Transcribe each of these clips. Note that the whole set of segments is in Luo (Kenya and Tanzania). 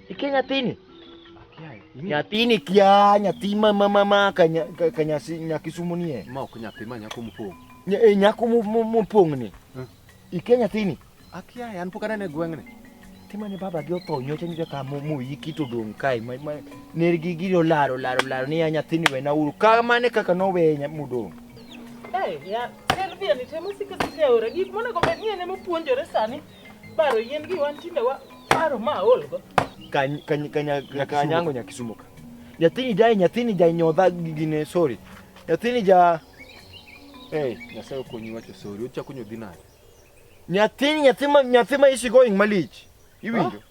Iki nyathini. Nyathini kia nyathi mama kanya sumunie. Ma ok nyathi ma nyako mopong'. Nyako mopong' ni. Iki nyathini. Akia an pok anene gweng'ni. Timane baba gi otho nyocha ni ka mo yiki to dong kai nergi giro laro ni nyathini we na uru kamane kaka no we mudong. Ya Selvia ni temo sika ora gik mone go bedni ene mopuonjore sani baro yien gi wan tinde wa baro ma olgo Kanyango nyakisumuka. Nyathini dai nyodha gine sorry. Nyathini ja Nyasaye okonyi wacho sorry. Uchako nyodhi nade? Nyathi ma isi going malich. Iwinjo?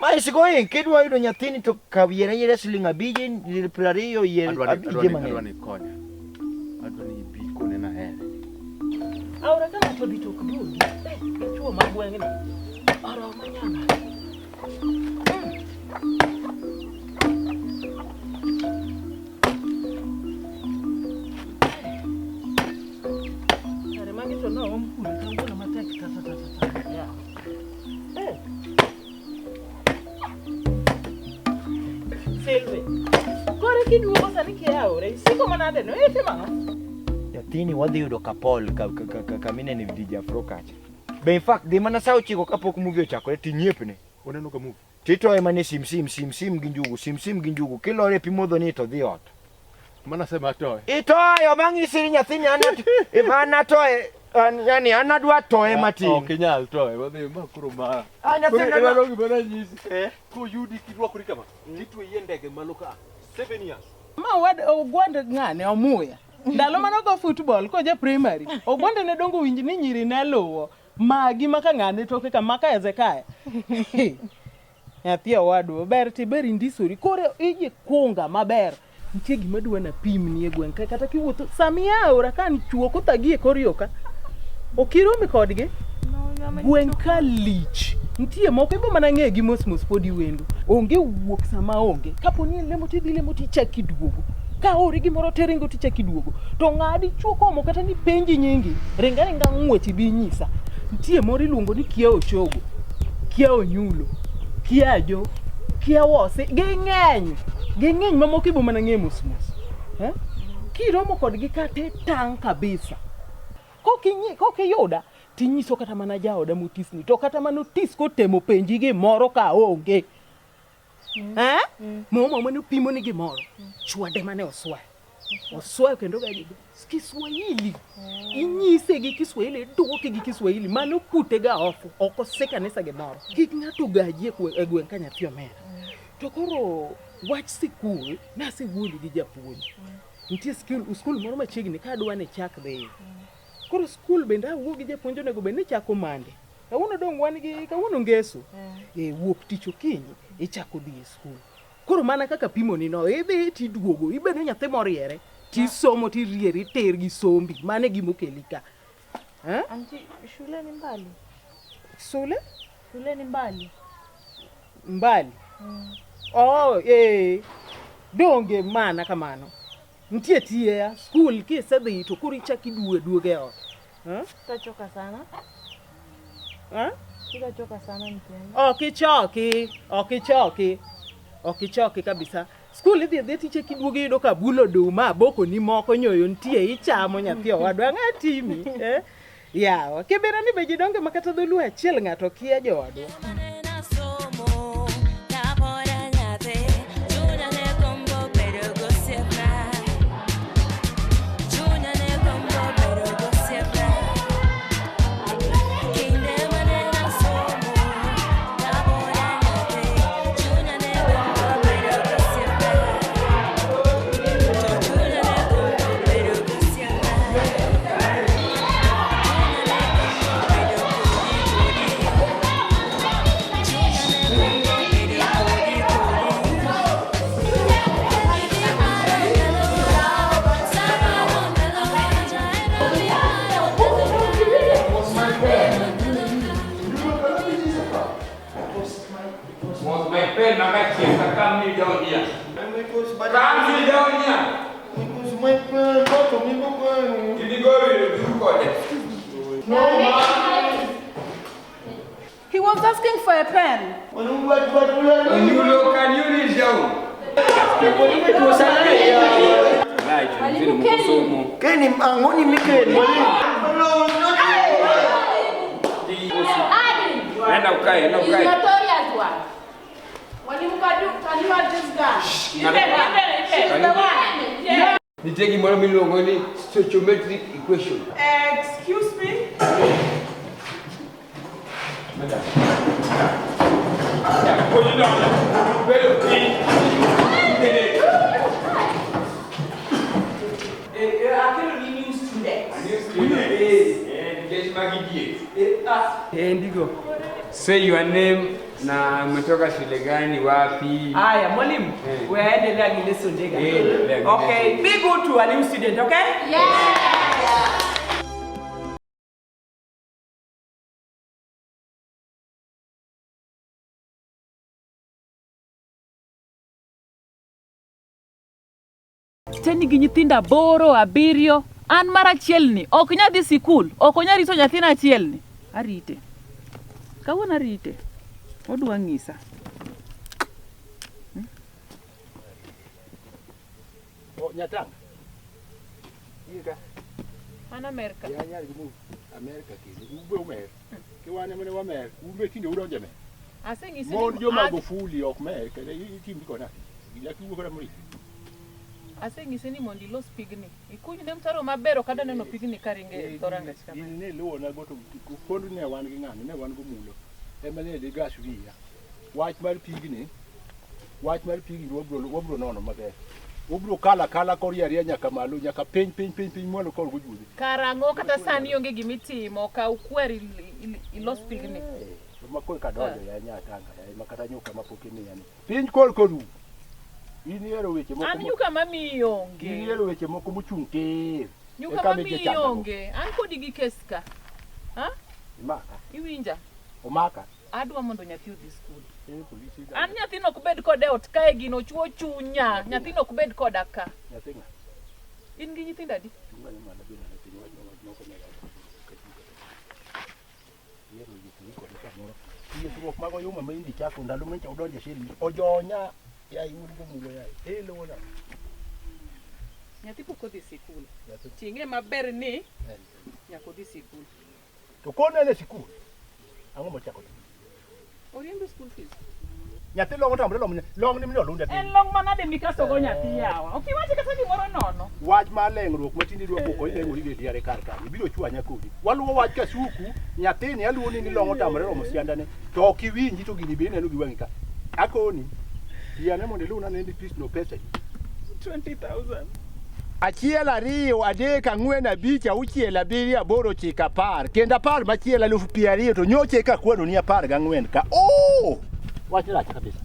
Ma isi going kidwa yudo nyathini to kawiere siling 5 20 yen abije mang'eny. Adwani konya. Adwani ibi kone na hele. Aura kana to dito kudugi. Chuo magweng'ni. Aro manyama. Are magito no ompuri tangu na matek tata. Ya. Selve. Kore kiduogo sani kiaore. Siko manade no etima. Nyathini wadhi yudo kapol kamine ni DJ Afro kacha. Be in fact de mana sao chiko kapok movie ochakore tinyiepne. Oneno ka movie. Tito ema sim gi njugu kilore pi modho ni to dhi ot. Mana sema toy. Itoyo mang'isi nyathini anat imana toy yani anadwa toy matin. Ok nyal toy. Wadhi makuro ma. Nyathini anadwa gibana nyisi. Ko yudi kidwakori kama. Litwe yie ndege maloka 7 years. Ma wad ogwand ng'ane omuya. Ndalo manogo football ko je primary. Ogwande ne dongo winji ni nyiri ne luwo. Magi maka ng'ane toke kama ka Ezekaya. Nyathi owadwa ber ti ber indisori kore ije kunga maber. Nitie gima dwa na pim ni e gweng' kata kiwuotho samia ora kan chuo ko tagie korioka. Okiromi kodgi? Gweng' ka lich. Nitie moko ibo mana ng'e gi mos podi wendo. Onge wuok sama onge. Kapo ni lemo ti chaki duogo. Ka ori gimoro teringo ti chaki duogo. To ng'adi chuo komo kata ni penji nyingi. Ringa ng'wechi bi nyisa. Nitie moro iluongo ni kia Ochogo. Kia Onyulo. Kia Jo. Kia Wose. Ging'eny mamoko ibo mana ng'e mos. Kiromo kodgi kate tang kabisa. Kokiyuda tinyiso kata mana jaoda mutisni to kata manotis ko temo penji gimoro ka onge. Mama mano pimo ni gimoro. Chwade mane oswayo kendo gaji Kiswahili. Inyise gi Kiswahili duoke gi Kiswahili mano kute ga oko seka nesa gimoro. Kik ng'ato gaji e gweng' ka nyathi omera. To koro wach sikul na siwuondi gi japuonj. Nitie skul moro machiegni ka adwa ne chak dhi. Koro skul bende awuo gi japuonj onego bed ni chako mande. Kawuono dong wan gi kawuono ngeso. Wuok tich okinyi ichako dhi e skul. Koro mana kaka pimo ni no idhi ti duogo ibedo nyathi moriere ti somo ti rieri ter gi sombi mane gimo kelika. Anti shule ni mbali. Shule ni mbali. Mbali. Donge mana kamano. Nitie tie skul kisedhi to kuri chaki duoge ot. Tachoka sana. Sitachoka sana mtihani. Okichoki kabisa. Skul idhi tiche kiduoge yudo ka bulo duma boko ni moko nyoyo nitie ichamo nyathi owadwa ng'atimi. Yawa kibera ni beji donge makata dholu achiel ng'ato kia jowadwa. was asking for a pen. Onyulo, can you read down? Right, Keni angoni mikeni. Enda ukae. Notorious one. Mwalimu Kadu, can you add this guy? Niteki mwana miluongo ni stoichiometric equation. Excuse me? Madam. Put it down. Ndigo. Say your name na umetoka shule gani wapi? Aya, mwalimu. Wewe endelea na lesson dega. Okay, be good to a new student, okay? Yeah. Teni gi nyithinda boro abirio an mara chielni ok nya dhi sikul ok onya rito nyathina chielni arite kawuono arite odwa ng'isa Nyatanga. Yika. an Amerika Ya nyari mu Amerika kile. Ube umer. Kiwane mene wa mer. Ube kinde udonje me. aseng'isi Mon jo Magufuli ok mer. Kale itim diko na. Ila kiwo kora muri. aseng'isi ni mondo ilos pigni ikunyne mtaro maber ok adwa neno pigni karinge dhorangach kama Ne luwo na goto kondu ne wan gi ng'ano ne wan go mulo. Ema ne de gas wiya. Wach mar pigni. Wach mar pigni wobro nono maber. Wobro kala koriya nyaka malo nyaka piny mwalo kor gujudi. karang'o kata sani onge gimitimo ka ukwer ilos pigni Makoi kadonjo ya Nyatanga ya makata nyuka mapokini yani. Piny kor koru. Iniero weche moko. an nyuka mami onge Iniero weche moko mochung' tir. nyuka mami onge an kodi gi keska ha Imaka. iwinja Omaka. adwa mondo nyathi odhi skul Polisi. an nyathino ok bed kode ot kae gino chuo chunya nyathino ok bed koda ka Nyathinga. in gi nyithindo adi Tunga ni mala bina ni pinyo wajno moko ne. Yero yiki ko ka moro. Iye tuok mago yuma ma indi chako ndalo mencha udonje shiri. Ojonya ya iwugo mulo ya. Elo wona. nyathi pok odhi sikul ting'e maber ni nyaka odhi sikul To kone ne sikul. Ang'o mochako? oriembe school fees Nyathi longo tamre long ni mino lunde tin. en long manade mikasogo nyathi yawa ok iwache kata gimoro nono Wach ma leng'ruok matindi dwa poko ileng'ori gi diare kar ka. Ibiro chwanya kodi. Waluwo wach kasuku, nyathini aluwo ni longo tamre romo siandane. To ok iwinji to gini be neno gi wang'i ka. Akoni. Yane mondo iluna ne ndi pis no pesa. 20,000 Achiel ariyo adek ang'wen abich auchiel abiriyo aboro chiko apar kendo apar machielo 20,000 to nyoche ka kwano ni 14 ka. Oh! Wach rach kabisa.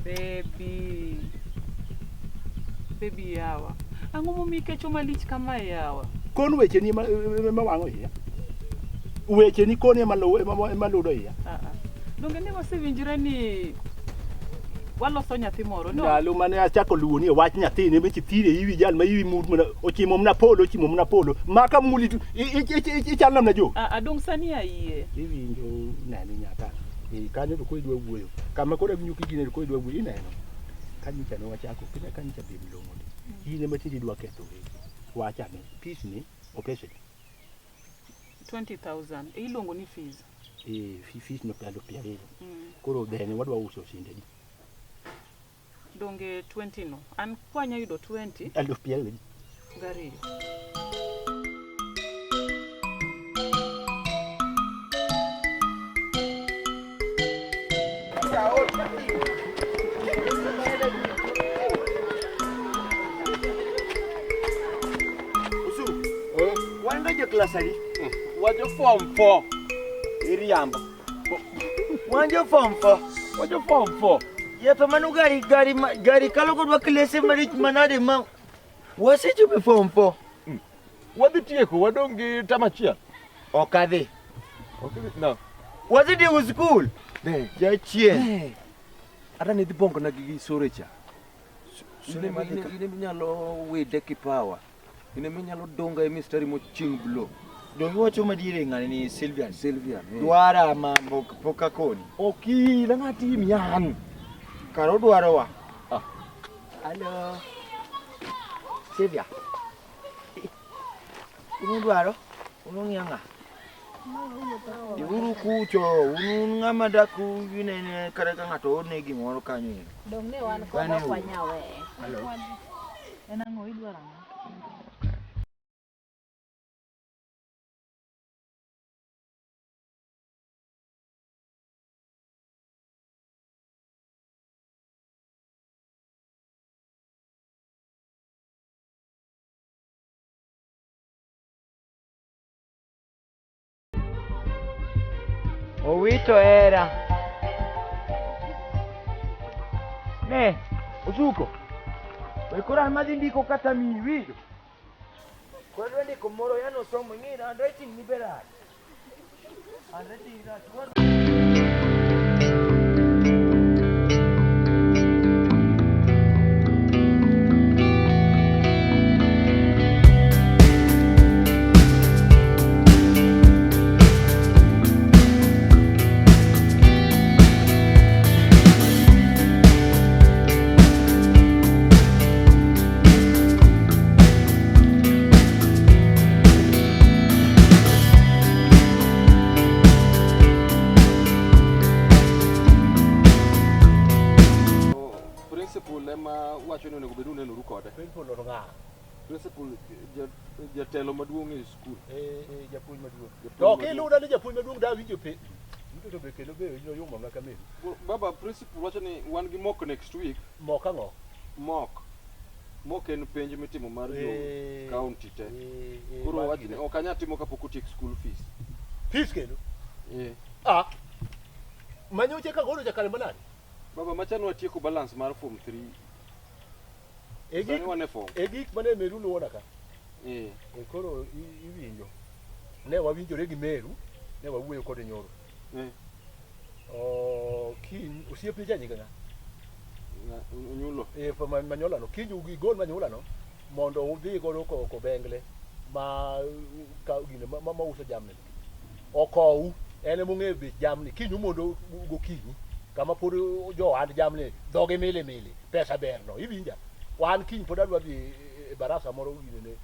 baby yawa ang'o momi kecho malich kama yawa Kon weche ni ma wang'o iya. Weche ni kon ema ludo iya. donge ne wasewinjre ni waloso nyathi moro no Ndalo mane achako luwo ni wach nyathini mechi thire iwi jal ma iwi mud mana ochimo mna polo maka muli ichal namna jo. adong sani ayie Iwinjo nani nyaka. Kanyo to koidwa wuoyo. Kama kora nyuki gine to koidwa wuoyo ineno. Kanyicha no wachako kine kanyicha be milongo ni. Ine matindi dwa ketho weche. Wachane peace ni opeshe. 20,000 iluongo ni fees Fees no palo piare. Koro dhene wadwa uso sinde. donge 20 no an kwanya yudo 20 Alo piare. gari Wanda je class ali? Wajo form 4. Iriambo. Wajo form 4. Wajo form 4. Ya to manu gari kalo ko klase mari manade ma. Wase ju be form 4. Wadhi tieko wadongi tamachia. Okadhi. Okay, no. Was it in school? Ne. Jachien. Ata ne dibongo na gi sorecha. Ine minyalo wede kipawa. Ine minyalo donga e mistari moching blow. Dongi wacho madiere ng'ani ni Sylvian. Sylvian. Dwara ma poka koni. Oki la ngati mian. Karo dwaro wa. Halo. Sylvia. Unu dwaro? Unu ng'anga. Diuru kucho, unu ng'ama daku yunene kare ka ng'ato one gimoro kanyo. Dong ne wan koda kwanyawe. Halo. En ang'o idwaro ang'o? Owito era. Ne, Osuko. Wekora madhi ndiko kata miwido. Kwa ndiko komoro yano somo ngira handwriting ni berani. Handwriting ira. Wacho ni obedo neno rukode. Principal nga. Principal jatelo maduong' e skul. Japuonj maduong'. To kiluda ni japuonj maduong' da winjo pe. Mito be kelo be winjo yuma ma kamil. Baba principal wacho ni wan gi mock next week. Mock ang'o? Mock en penj mitimo mar jo county te. Koro wacho ni ok anya timo kapok otiek school fees. Fees kendo? Manyoche ka golo jakale manade? Baba machano atieko balance mar form 3. Egik mane Meru luona ka. Koro iwinjo. Ne wawinjore gi Meru, ne wawuoyo kode nyoro. Kiny osiepni janyiga nga. Onyulo. Manyola no. Kiny ugi gol manyola no mondo udhi godo ko Bengle ma uso jamni. Okou ene mong'e bech jamni. Kiny mondo gokinyi kama pod jo ohand jamni dhoge mile pesa ber no. Iwinja. Wan kiny pod adwa dhi e barasa moro ginene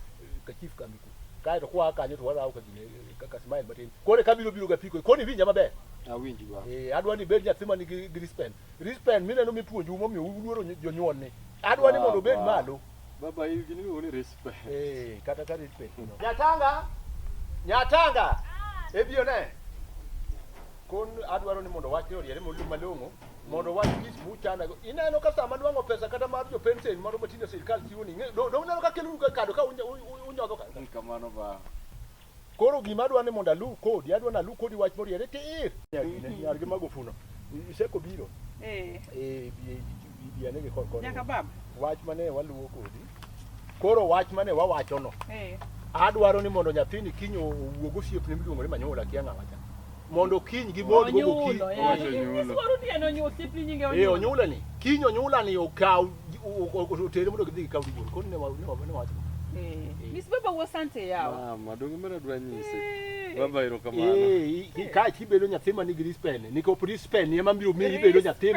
ka chief kambiku. Kae to kwa kanyo to warao ka gine kaka smile matin. Kore kabiro ga piko. Koni winja maber. Awinji ba. Adwa ni bed nyathi man gi Grispen. Grispen mineno mipuonju momiyo uluoro jonyuol ni. Adwa ni mondo bed malo. Baba gini ni respect. Kata ka respect. Nyatanga. Ebio ne. Kon adwaro ni mondo wach oriere malong'o. Mondo wach gis buchana go ineno ka sama dwango pesa kata mar jo pension moro matindo sirkal chiwo ni do neno ka kelu ka kado ka unyodo ka kamano ba koro gima dwa ni mondo alu kodi adwa na lu kodi wach moriere tir nyar gi magofuno iseko biro biane ge kod Nyaka bab. Wach mane waluwo kodi koro wach mane wawacho no adwaro ni mondo nyathini kinyo wuog osiepne miluongo ni Manyola kianga wacha mondo kiny gi bod go kiny Onyulo ni kiny Onyulo ni okaw otere mondo gidhi kaw digol kon ne wacho Miss Baba wasante yawa madongo mena dwa nyise baba iro kamano ka kibedo nyathi man gi Grispen niko Grispen ema biro miyi bedo nyathi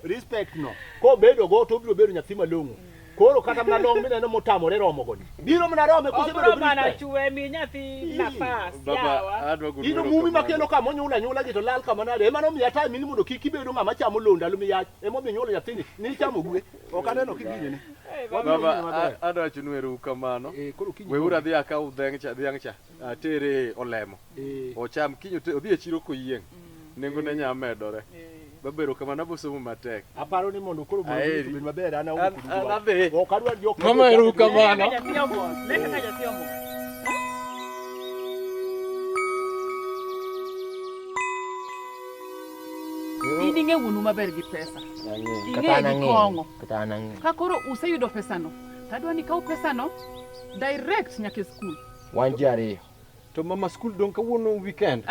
respect no ko bedo go to biro bedo nyathi malong'o koro kata mnalong mineno motamore romo goni biro mnarome kusebedo mana chuwe mi nyathi nafas yawa ino mumi makelo kama nyula gi to lal kama nade ema no miya time ni mondo kiki bedo ng'ama chamo londa lu miya ema mi nyulo nyathini ni chamo gwe ok aneno kigine ni baba adwa chunweru kamano we ura dhi akaw dhiang' cha tere olemo ocham kinyo odhi e chiro koyieng' nengo ne nya medore babero kama na bosomo matek aparo ni mondo koro bed maber ana ok adwar jok mama eru kamano leka kaja tiomo Idinge wunu maber gi pesa kata gi kongo nang'e ka koro useyudo pesa no tadwa ni kaw pesa no direct nyaka school wanjare to mama school don kawuono weekend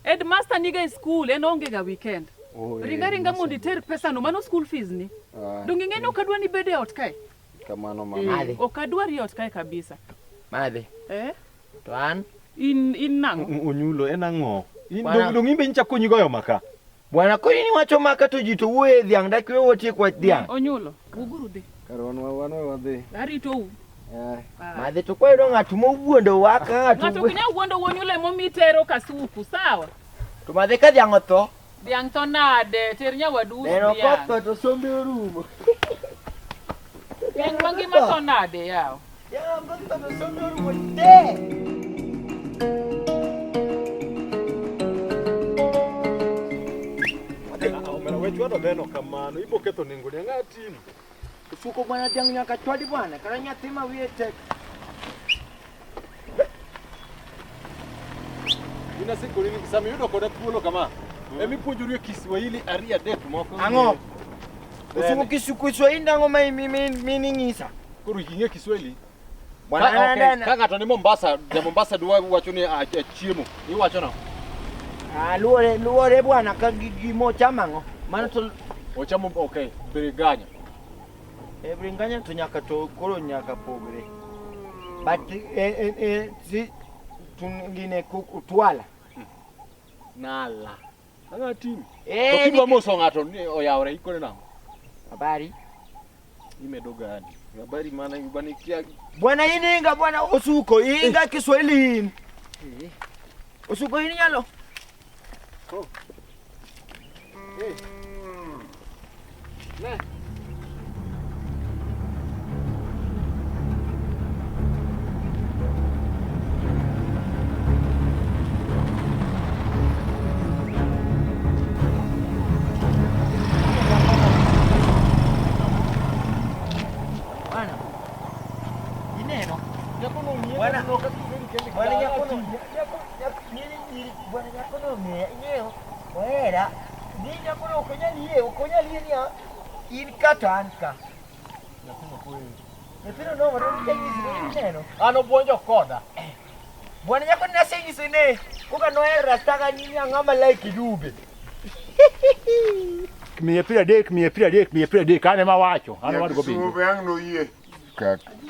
headmaster niga e school en onge ga weekend ringa mondo iter pesa no mano school fees ni donge ng'eni ok adwa ni bede ot kae kamano mama ok adwa ri ot kae kabisa Madhi. To an? In nang'o? Onyulo en ang'o? Bwana- Dong imbe ncha konyi goyo maka. Bwana koni ni wacho maka to ji to wuoye dhiang' dak we wotie kwa dhiang'. Onyulo, uguru dhi. Karon wadhi. Aritou. Madhi to kwa ilo ng'atu mowuondo waka Ng'ato ok nyal wuondo Onyulo emomi tero kasuku, sawa? To madhi ka dhiang' otho. Dhiang' to nade, ter nyawadu Neno dhiang'. koth to sombe orumo. Dhiang' mangima to nade yaw. Dhiang' koth to sombe orumo te. Wechwado beno kamano, ibo ketho nengo ne ng'atimo. Osuko bwana dhiang' nyaka chwadi bwana, kara nyathi ma wiye tek. Ina sikuri ni sami yudo koda thuolo kama. Emi puonjori Kiswahili ari adek moko. Ang'o? Osuko Kiswahili ndang'o ma mini ng'isa. Koro ing'e Kiswahili. Bwana nana. Ka ng'ato ni Mombasa, ja Mombasa dwa wacho ni chiemo. Iwacho no. Luore bwana ka gimo chamang'o. Mano to Ochamo okay, biriganya. bringanya to nyaka to koro nyaka pogre. But si tungine kutwala. Nala. Anga tim. Eh, Okidwa moso ng'ato ni oyawre ikone nang'o? habari. Imedo gani? Habari maana yubani kia. Bwana ininga bwana Osuko, inga Kiswahili. Osuko ini nyalo. Oh. Hey. Ne. Bwana. Ineno. Yakono ni. Bwana. Bwana yakono. Wera, ninja kono okonyaliye ni in katanka. Nepino no wado ni neno. Ano buonjo koda. Bwana yako nasengise ne. Kuka no era staga nini angama like dube. Miye pira dek ane mawacho. Ano wadu go bingo. Sube ang no yie.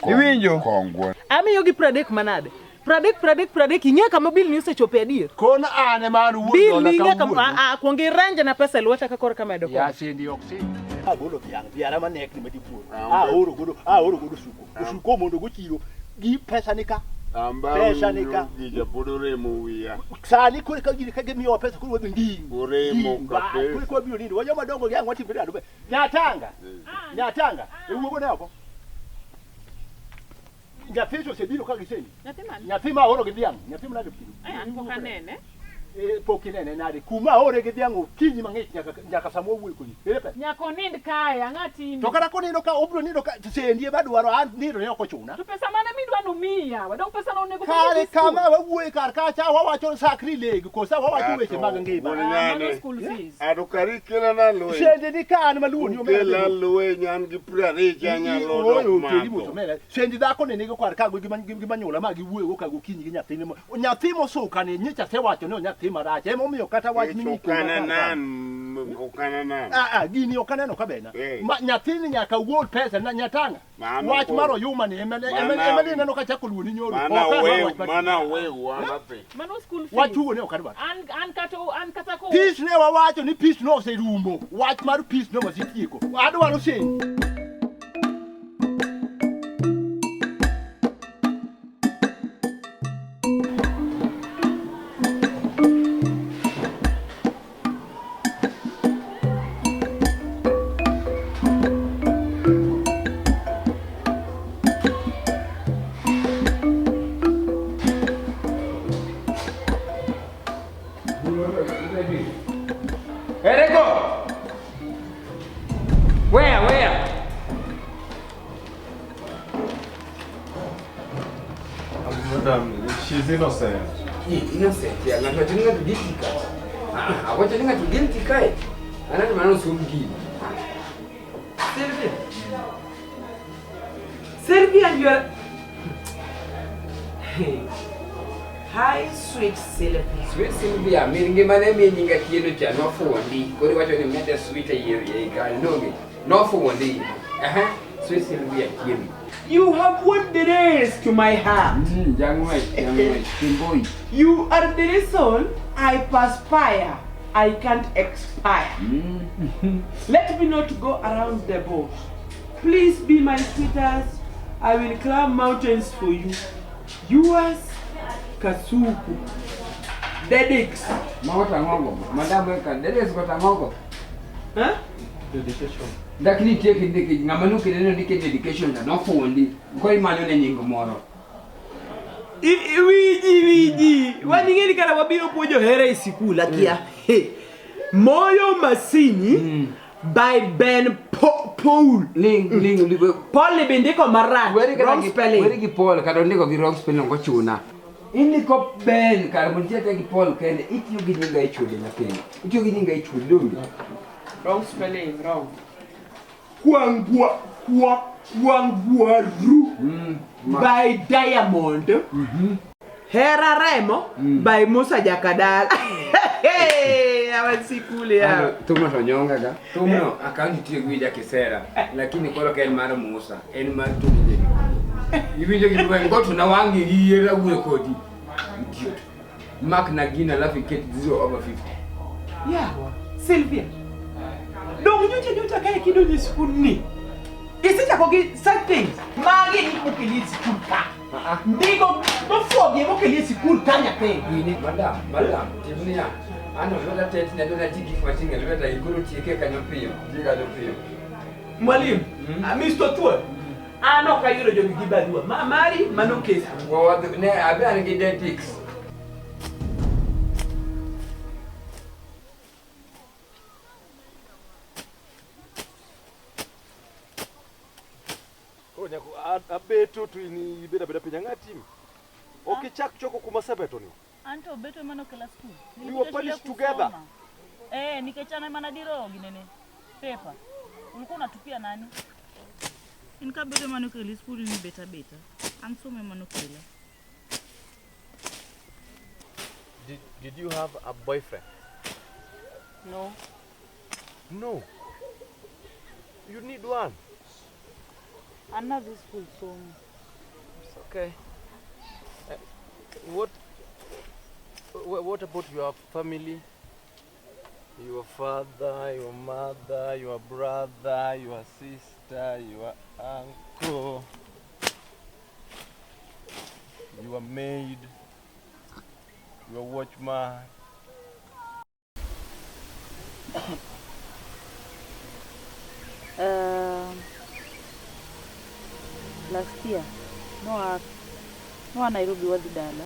Iwinjo? Kongwa. Amiyogi 30 manade. 30 ing'e kama bill ni osechope adier. Kon ane man wuono Bill na ni ing'e kawuono. kama kuonge ranja na pesa lweta ka kor kamedo Ya ko. sindi oksi. Agolo piara manek ni medi puo. Oro godo suko. Suko mondo go chiro gi pesa nika. Amba Pesa nika. gija podore mo wiya. Sani kore ka gini ka gemiyo pesa kuri wadhi ndi. Oremo kabisa. Kuri kwa biyo nini. Wajo madongo yangu wati mbele adobe. Nyatanga. Ewuogo ne oko. Nyathi osebiro ka giseni. Nyathi mane? Nyathi ma oro gi dhiang'. Nyathi mnade piro. An pok anene. Pok inene nade. Kuma ore gi dhiang' okinyi mang'ich nyaka samo wuoyi koni. Ere pesa. Nyaka onind kae, ang'a timi? To kata konindo ka obro nindo ka sendie badwaro an nindo ne ok ochuna. To pesa mane midwa nomiya? Wadong pesa no onego Kare kama wawuoyi kar kacha wawacho sakrilegi kosa wawacho weche mag ngima. mano school fees. Ado kari kela na loe. Sendi ni kan maluoni Kela loe nyan gi prare janya lodo mago. Sendi dhako ne nigi kar kago gimanyula ma giwuoyi go kago kinyi gi nyathine. Nyathi mosuka ni nyicha se wacho ni nyathi marach. Ema omiyo kata wach ni Okana nan. Gini okaneno kabena. Nyathini nyaka wuol pesa na nyatanga. Wach maro yuma ni ema neno ka chako luoni nyoro. Mana we wana pe. Mano school fees. Wachugo ne okadwa. An kata ko. Peace ne wawacho ni peace no oserumo. Wach mar peace no wasitieko. Adwaro sendi. Ereko! Where? Madam, she's innocent. Innocent ya, ng'ato wacho ni ng'ato guilty ka. Awacho ni ng'ato guilty kae. Anani mano som gini. Sylvia, you are... Hi, sweet Sylvia. Sweet Sylvia, miringi mane mi nyinga kieno cha nofuondi. Kodi wacho ni mete sweet yeri ka nonge. Nofuondi. Sweet Sylvia kieno. You have won the race to my heart. Young boy. You are the reason I perspire. I can't expire. Let me not go around the bush. Please be my sweetheart. I will climb mountains for you. Yours, Kasuku. Dedix. Madam Eka, Dedix got a mogo. Huh? Dedication. Lakini take it, Namanuki dedication, not for one day. Koi Manon and Yingomoro. Wiji. Waningeni kana wabiro pojo here isikula kia. Moyo Masini by Ben Paul. Paul Libindiko Marat. Wrong spelling. Where is Paul? Caronico, the wrong spelling of Chuna. Indico Ben, Carbonjeta Paul can eat you getting a children. If you getting a children. Wrong spelling, wrong. Kwangwaru by Diamond. Hera Remo by Musa Jakadal. Hey, awansikule. Tumo sonyonga. Tumo akaunti tiyo gwija kisera. Lakini kolo ka mara Musa. En mara tumo. Ibije kiwe ngoto na wangi yera uwe kodi. Idiot. Mark Nagina lafi get 0 over 50. Yeah, Sylvia. Donc nyuta kaya kido ni school ni. Isija kogi such things. Magi ni mukili school ka. Ndigo mafogi mukili school kanya pe. Madam, timnia. Ano lola tete na lola tiki fatinga lola ikuru tieke kanyopio. Jiga dopio. Mwalimu, Mr. Othuol. Ano kayuro jo gibadua. Mari manokesi. Wo ne abi angi dentix. Abeto tu ini beda pinya ngati. Okichak choko kuma sabeto ni. Anto beto mano kila school. We were punished together. Nikechana mana diro ginene. Paper. Ulikuwa unatupia nani? Inka beto mano kila school ni beta. Ansome mano kila. Did you have a boyfriend? No. No. You need one. I'm not this school, so It's okay. What about your family? Your father, your mother, your brother, your sister, your uncle, your maid, your watchman. Last year, no Nairobi wadidala.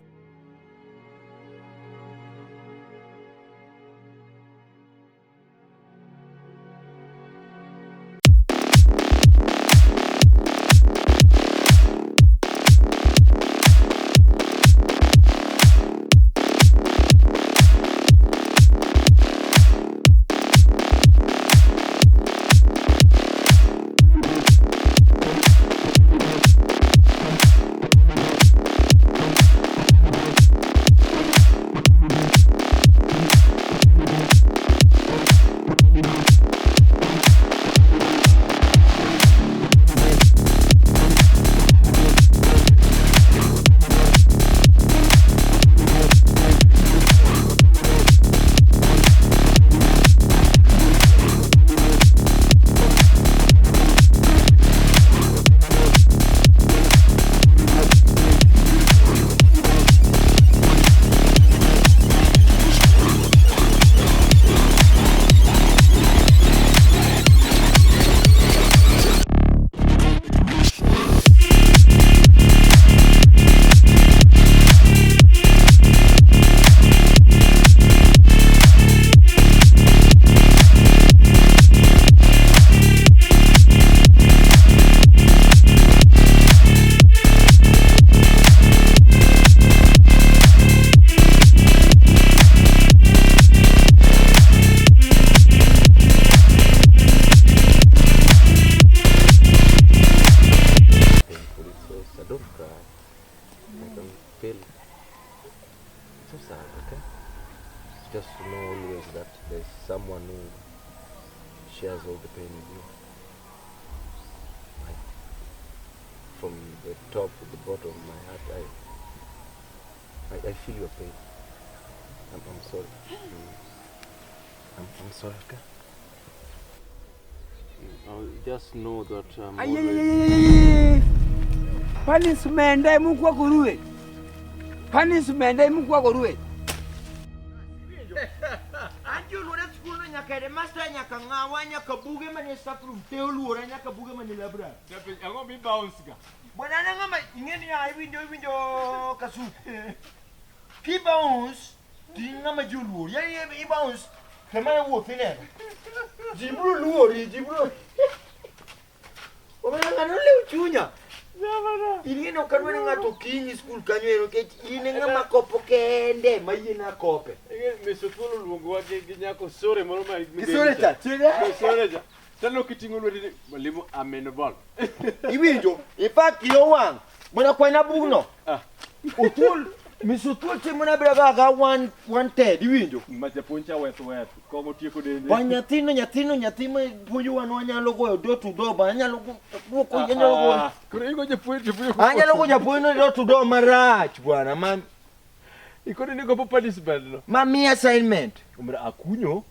Just to know always that there's someone who shares all the pain with you. from the top to the bottom of my heart. I feel your pain. I'm sorry. I'm sorry, okay? I'll just know that Punishment ay mukwa kuruwe. Punishment ay mukwa kuruwe. Anjulo na school no nyaka de master nyaka ngawa nyaka buge mane sapru teulu ora nyaka buge mane labra. Dape ango bi bounce ga. Bwana na ngama ingeni ya window kasu. Ki bounce di ngama julu. Yani i bounce kama wo fine. Jibru luori jibru. Omena ngano le uchunya. Ini no kanwe ngato kinyi school kanywero ke ine ngama kopo kende mayina kope. Mesotolo luongo wa gi nyako sore moro ma Kisore cha. Sore cha. Tano kitingo lwedi malimo amenable. Iwinjo, ipak yo wang. Mona kwa na bugno. Othuol Othuol chimona braga ga 1/3 iwinjo. Ma japoncha wetu. Kongo tieko dende. Ba nyathino puonjo wan wanyalo goyo do to do ba nyalo buko nyalo go. Koro ingo japuonjo. Anyalo go japuonjo do to do marach bwana man. Ikoni ni go participant no. Mami assignment. Umra akunyo.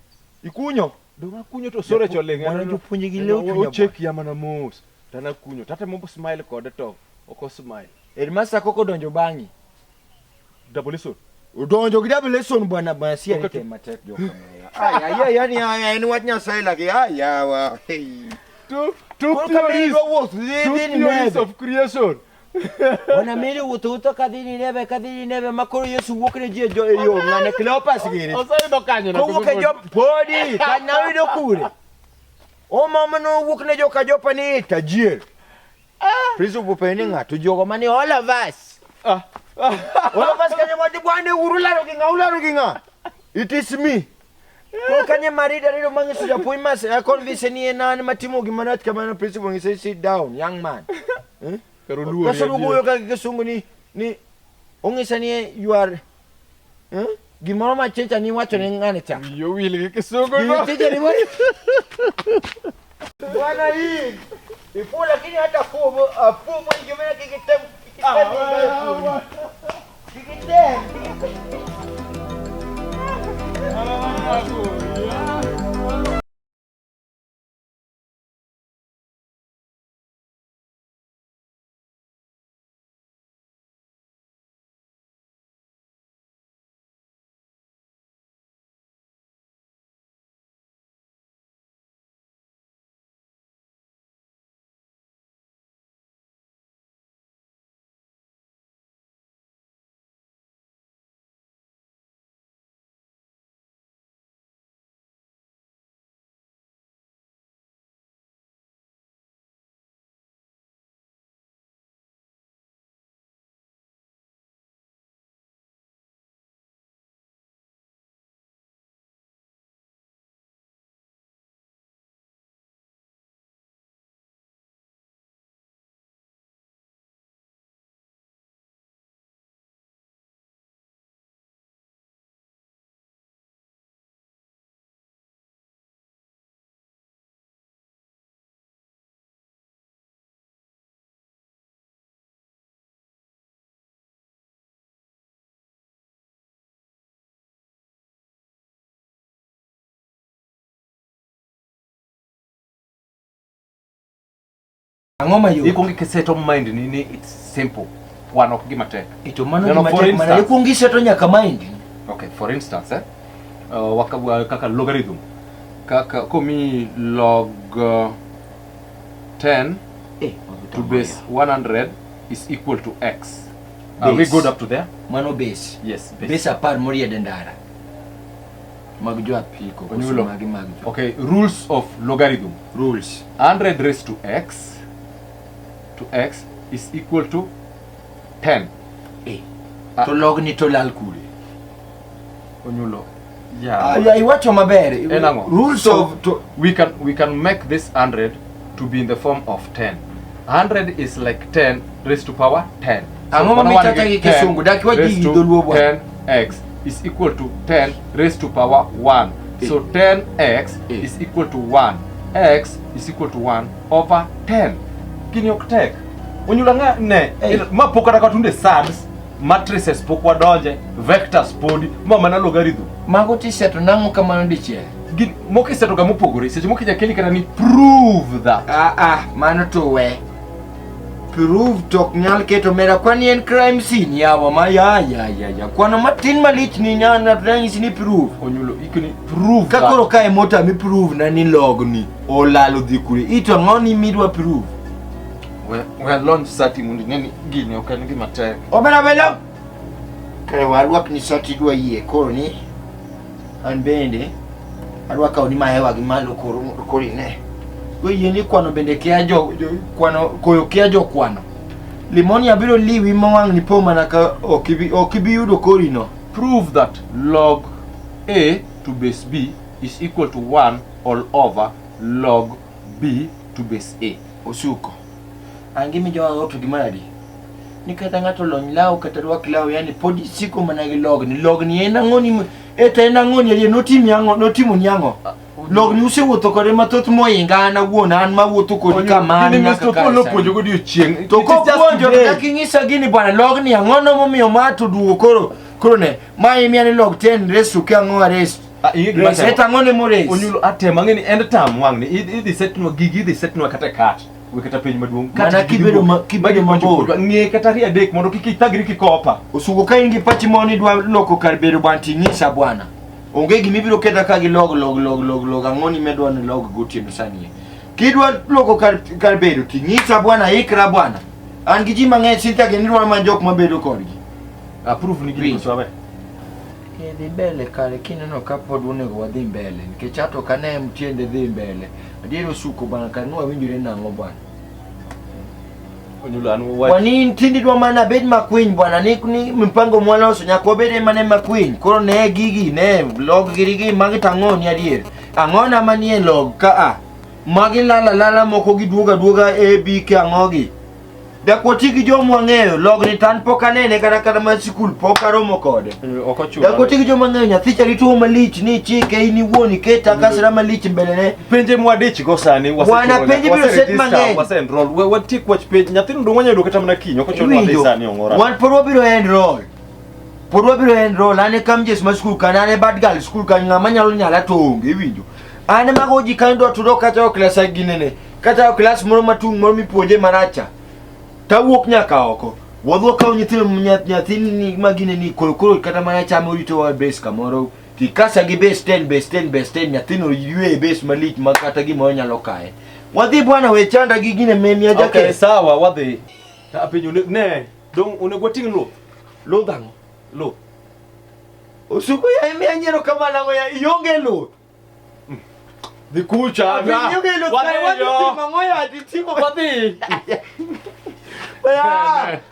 Ikunyo. Donga kunyo to sore choleng. Wana jopuonjo gi leo tunya. O check yamana mos. Tana kunyo. Tata mombo smile kode to. Oko smile. Headmaster koko donjo bangi. Double lesson. Udonjo gida lesson bwana si ani tema tek jo kama ya. Yani watnya sai lagi ya wa. Two theories of creation. Wana mele uto kadini nebe makoro Yesu wokre je yo ngane Cleopas gire. Osai do kanyo na. Ko woke jo podi kana do kure. O mama no wokne jo ka jo pani tajir. Priso bupeni ngato jogo mani all of us. All of us kanya madi bwane urula roginga. It is me. Ko kanya marida riro mangi suja poimas convince ni enani matimo gimanat kama priso bongi say sit down young man. Kasuru goyo ka kesungu ni ongisa ni you are gimoro ma chencha ni wacho ni ngane cha. Yo wili kesungu no. Chencha ni wacho. Bwana hii. Ipo lakini hata fumo ingimena kikitem. Angoma yo. Ikungi kiseto mind ni it's simple. One of gimatek. Ito mano mana ikungi seto nyaka mind. Okay, for instance, wakabu kaka logarithm. Kaka komi log 10 to base 100 is equal to x. Are we good up to there? Mano base. Yes, base apart moria dendara. Magjo apiko Onyulo. magjo. Okay, rules of logarithm. Rules. 100 raised to x is equal to 10. To log ni to lal kule. Onyulo. Yeah. Iwacho maber. Rules of we can make this 100 to be in the form of 10. 100 is like 10 raised to power 10. Angoma mitata kisungu dakiwa jidoluo bwana. 10x is equal to 10 raised to power 1. So 10x is equal to 1. X is equal to 1 over 10. Kini ok tek. Onyulo nga ne ma pokara katunde SADS matrices pok wadonje vectors podi ma mana logarithm mago tiseto nango kamano dichiel gin mokiseto ga mopogore seche mokija keli kana ni prove that mano to we prove tok nyal keto mera kwani en crime scene yawa ma ya kwano matin malich ni nyana ranyisi ni prove Onyulo ikni prove ka koro kae mota mi prove na ni log ni olalo dhi kure ito ngoni midwa prove we launch sati mundi neni gini okan gi matek obera belo kare warwak ni sati dwa yie koro ni an bende arwaka oni mahewa gi malo koro ne we yeni kwano bende kia kwano koyo kia kwano limoni abiro liwi mawang ni poma na ka okibi yudo kori no prove that log a to base b is equal to 1 all over log b to base a. Osuko angimi jawa goto gimaradi nikata ngato lony lao kata rwak lao yani podi siko managi log ni ena ngoni eta ena ngoni ye notimo nyango log ni usewuotho kode mathoth moinga na wuona an mawuotho kodi kamani nyaka ka polo puonjo godi chieng to ko puonjo kaka ingisa gini bwana log ni angono momiyo mato duo koro ne mai miani log 10 resu ke ango arrest maseta ngone mores Onyulo atema ngeni end term wangni idhi setnwa gigi idhi setnwa kata kat we kata piny maduong kata kibedo mabor ng'e kata ri adek mondo kik ithagri kikopa Osuko ka ingi pachi moni dwa loko kar bedo banti ngisa bwana onge gimibiro keta ka gi log angoni medwa ni log gotieno sani kidwa loko kar bedo tingisa bwana ikra bwana an gi ji mang'eny sinta ge nirwa ma jok mabedo kodgi approve ni gini swabe dhi mbele kare kineno ka pod onego wadhi mbele nikech ato kane mtiende dhi mbele adier Osuko bwana kanua winjore nang'o bwana Onyulo an wani tindi dwa mana bed makwiny bwana ni mpango mwaloso nyaka wabede mane makwiny koro ne gigi ne log girigi magi tang'oni adier ang'ona manie log ka magi lala moko giduoga a b ke ang'ogi dakwoti gi jomwa ng'eyo log ni tan pok anene kata ma sikul pok aromo kode dakwoti gi jomwa ng'eyo nyathi charito malich ni chike ini wuoni keta kasra malich mbele ne penje mwadich go sani wana penje biro set mang'eny wasenroll we tik wach page nyathi ndo mwanya do kata mana kinyo ko chon wadhi sani ongora wan porwa biro enroll ane kam jes ma skul kana ane bad girl skul kan ng'ama nyala to onge winjo ane mago ji kan do tudo kata class ginene kata class moro matung moro mipuonje maracha tawuok nyaka oko wadho ka nyathi ni magine ni koro kata mana chamo rito wa base kamoro tikasa gi base 10 nyathino yue base malich makata gimoro nyalo kae wadhi bwana we chanda gi gine memia jake okay sawa wadhi ta pinyo ne dong onego ting lo dhango lo Osuko ya ime anyero kama nango ya ionge lo di kucha ionge lo wadhi mangoya atitiko wadhi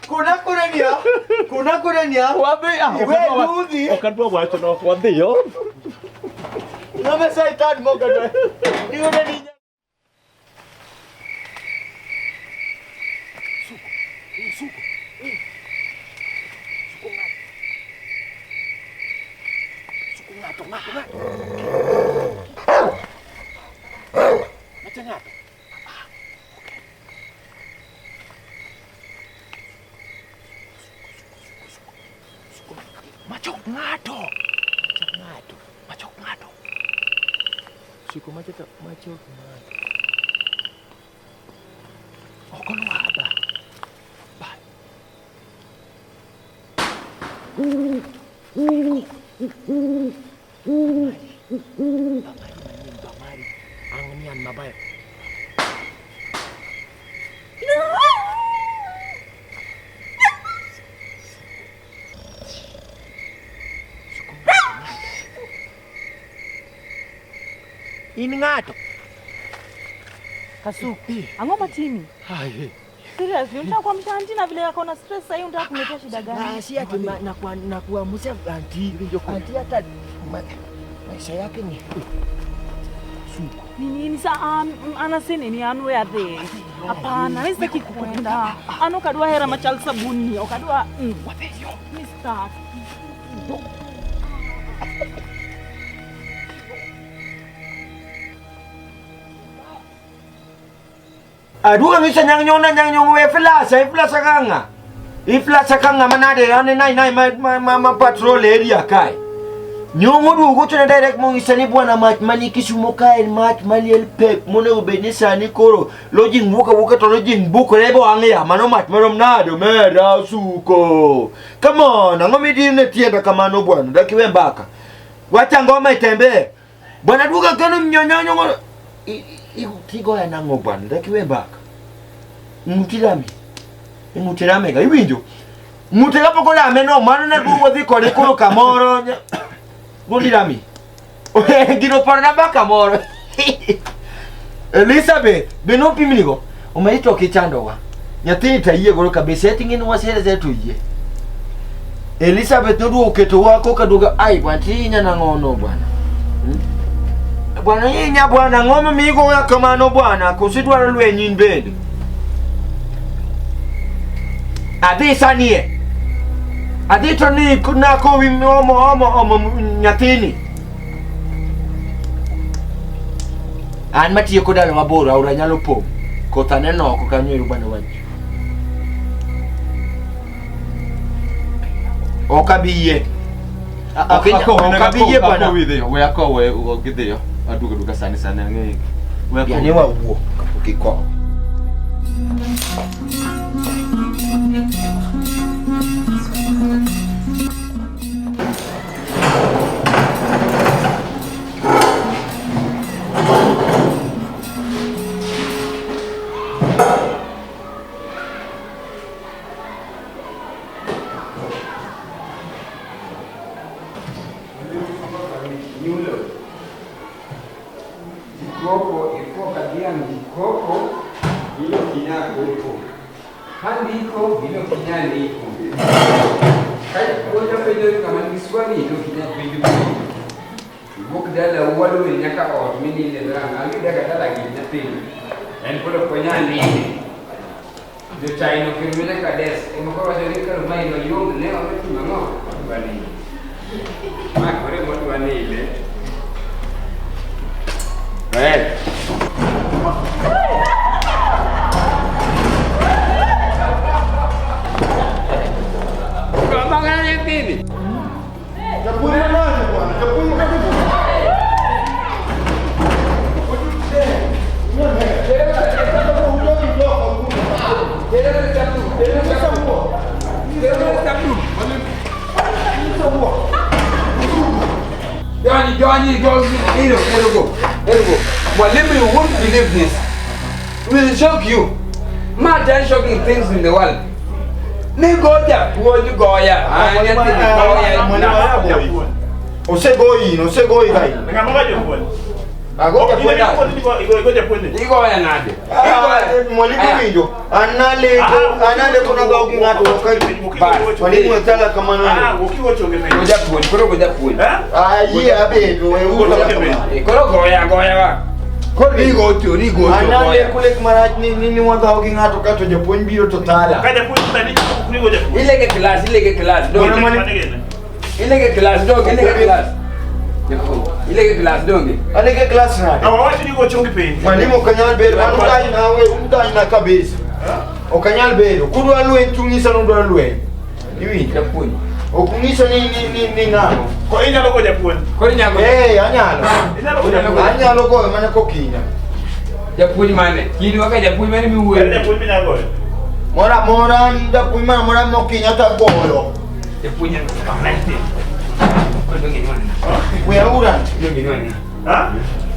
kuna kurenia wadhi okadwa wacho no wadhi yo no me sai tan mo kadwa digo na niña Suko ngato Macok ngato. Suko macok ngato. Kono ada. Bye. Bamari. Angnian mabay. In ngato. Kasuku, ang'o matimi? Hai. Seriously, unataka kuamsha auntie na vile yako na stress sasa unataka kumletea shida gani? Si ati na kuamsha auntie hata maisha yake ni Suko. Nini sa anasema ni anu ya the. Hapana, wewe sitaki kukwenda. Ano kadwa hera machal sabuni, okadwa watheyo. Mr. Aduga ngisa nyang nyong we flasa kanga. Iflasa kanga manade ane nai ma patrol area kai. Nyongo du go tuna direct mo isani bwana mat mani kisumo kai mat mali el pep mone ubeni sani koro lojing buka to lojing buka lebo angya mano mat marom nado mera Osuko. Come on, ngomi dine tienda kama no bwana dakiwe mbaka. Wacha ngoma itembe. Bwana duga kanu mnyonyonyo tigo ya nango bwana dakiwe mbaka. Mutirame ga ibinjo. Mutega poko la meno mano na dugo dhiko le kuro kamoro. Gulirami. Gino parna baka moro. Elizabeth, beno piminigo. Umeitwa kichando wa. Nyatini taiye goro kabisa tingini wasere zetu ye. Elizabeth ndu uketo wako kaduga ai bwanti nya na ngono bwana. Bwana yinya bwana ngoma migo ya kamano bwana kusidwa lwe nyimbele. Adi sanie. Adi toni kuna ko omo nyatini. An matiyo kodalo maboro aura nyalo po. Kotane no ko kanyo bwana wanje. Okabiye. Okabiye bwana. We ako we ugidhiyo. Aduga sani ng'e. We ako. Yani wa wuo ukiko. Mwalimu, you won't believe this. Will shock you. More than shocking things in the world. Ni goja, woju goya. Ose goyi gai. Agoja kwenda. Igoya nade. Mwalimu winjo. Anale kuna gauki ngatu wakai. Mwalimu wetala kama nani. Goja puonj, koro goja puonj. Yie abedo we uta kama. Koro goya wa. Ni gocho. Anale kule kumaraj ni wangauki ngatu kato japuonj biro to tala. Ilege class. Ilege class dong. Ilege class donge. Alege class nade. Awawati ni go chongi pe. Mwalimu kanyal bedo wanudai nawe udai na kabisa. Okanyal bedo kudu alwe tungisa ndo alwe. Iwi Japuonj. okungisa ni ngano. Ko inyalo go japuonj. Koro nyago. Anyalo. Anyalo go mana kokinya. Japuonj mane? Kidi waka japuonj mane miwuoyo. Japuonj minyago. Mora japuonj mora mokinya ta goyo. Japuonj kamete. We ura. Ha?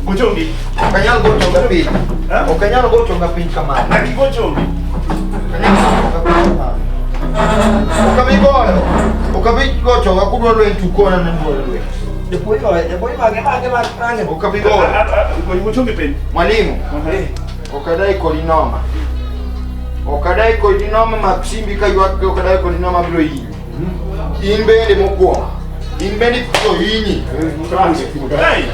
Gochongi. Okanyal go chonga piny. Okanyal go chonga piny kamano. Aki gochongi. Okabigo chonga kudwa lwe tukona na lwe. Depois mage. Okabigo. Gochongi pe. Mwalimu. Okadai kolinoma. Okadai kolinoma maksimbi kayuak okadai kolinoma bro yi. Inbende mokwongo. Inbende ko yinyi. Hey.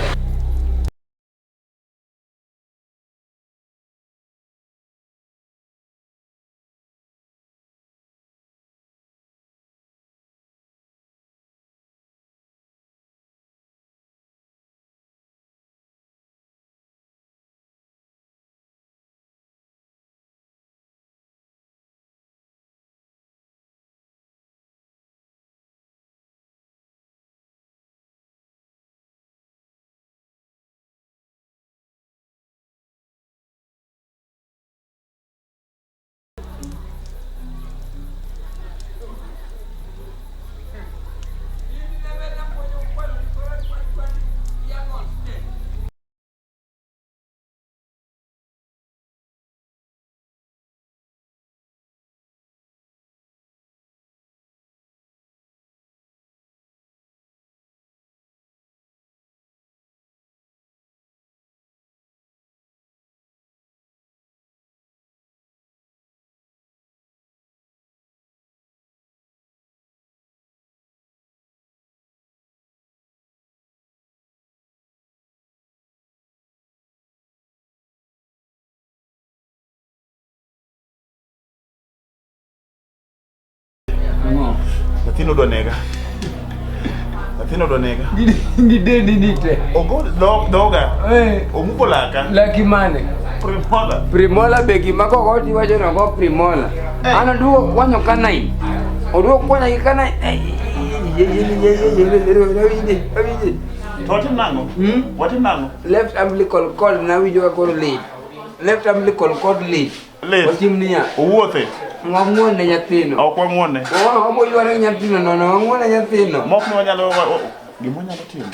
Nyathino donega. Nyathino donega. Gidendi nite. Ogo doga. Omuko laka. Laki mane? Primola. Primola begi mako goti wacho na go primola. Ana duo kwanyo kanai. Oduo kwanya kanai. What nango? What nango? Left umbilical cord na wijo ko lead. Left umbilical cord lead. Otimnia. Owuothe. Ng'amwone nyathino. Ok wang'wone. Obo yware nyathino nono, ng'amwone nyathino. Mok no nyalo gimo nyalo timo.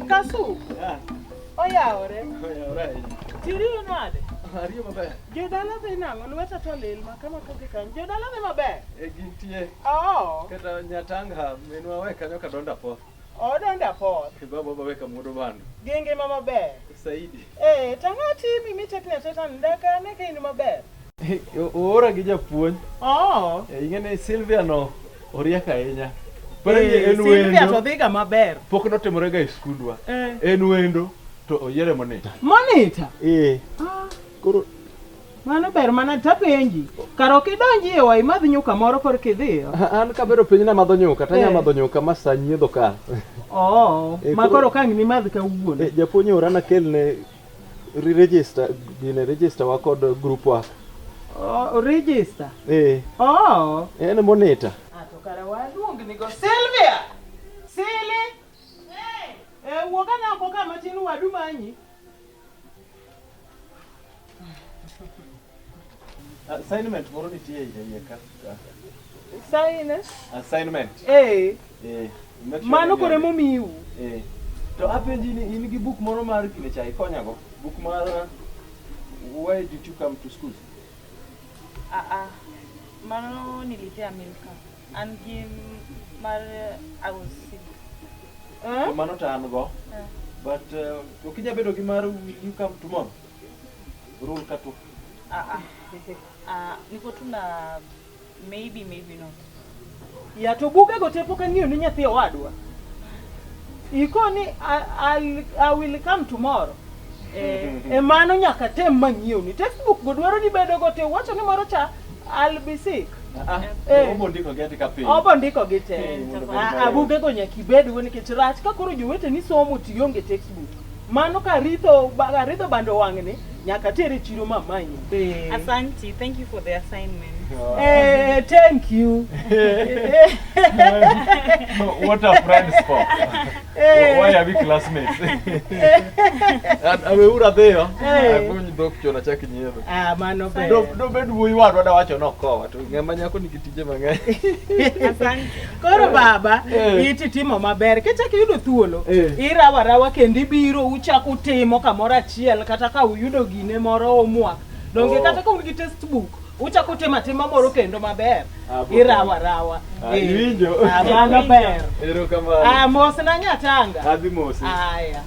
Kasu. Oyawre. Tiriyo nade? Ariyo maber. Jodala dhi nang'o lweta to lil ma kama kagi kanyo. Jodala dhi maber. Gintie. Kata nyatanga menwa we kanyo kadonda po. Odonda po. Baba weka mudo bando. Genge mama maber. Saidi. Tang'o timi mitetne tetan ndaka ne kain maber. Ora gi japuonj. Ing'ene Silvia no orieka ahinya. Silvia to dhiga maber. Pok notimore ga e skundwa. En wendo to oyiere monita. Monita? Koro mano ber mana tapenji. Karo kidonji e wai madh nyuka moro kor kidhiyo. An kabedo piny na madho nyuka, tanya madho nyuka ma sa nyiedho ka. Ma koro kang ni madh kawuono. Japuonj ora na kelne register, register wa kod group wa. Register? En monita. To kara waluong ni go Silvia. Sili. Woga na koka matin wadu manyi. Assignment moro nitie e ka. Assignment? Mano kore momiu. To apenji ni in gi book moro mar kine chai konyago. Book mar Why did you come to school? Mano nilitea Milka. And I was sick. Mano ta an go. But okija bedo gi mar you come tomorrow. Rule katu. Niko tu na maybe not. Ya to buge go tepo kan ng'iyo ni nyathi owadwa. Iko ni I will come tomorrow. Mano nyaka tem mang'iyo ni textbook go dwaro ni bedo go te wacho ni moro cha I'll be sick. Obondiko geti ka piny. Obondiko gete. Abuge go nyaki bedo nikech rach ka koro jowete ni somo tionge textbook. Mano ka ritho bando wang'ni nyaka tere chiro mamanyi. Asante, thank you for the assignment. Thank you. What are friends for? Why are we classmates? Ameura there. Agonyi dok chona chaki nyiedho. Mano be. Do bed wuyi wadwa da wacho nokowa to ng'ama nyako nigi tije mang'eny. Asante. Koro baba, iti timo maber. Kichaki yudo thuolo, irawarawa kendi biro uchako timo kamoro achiel kata ka uyudo gine moro omwak. Donge kata ka un gi textbook uchako tema moro kendo maber. Irawa. Iwinjo. Mano ber. Erokamano. Mos na nyatanga. Adhi mosi. Aya.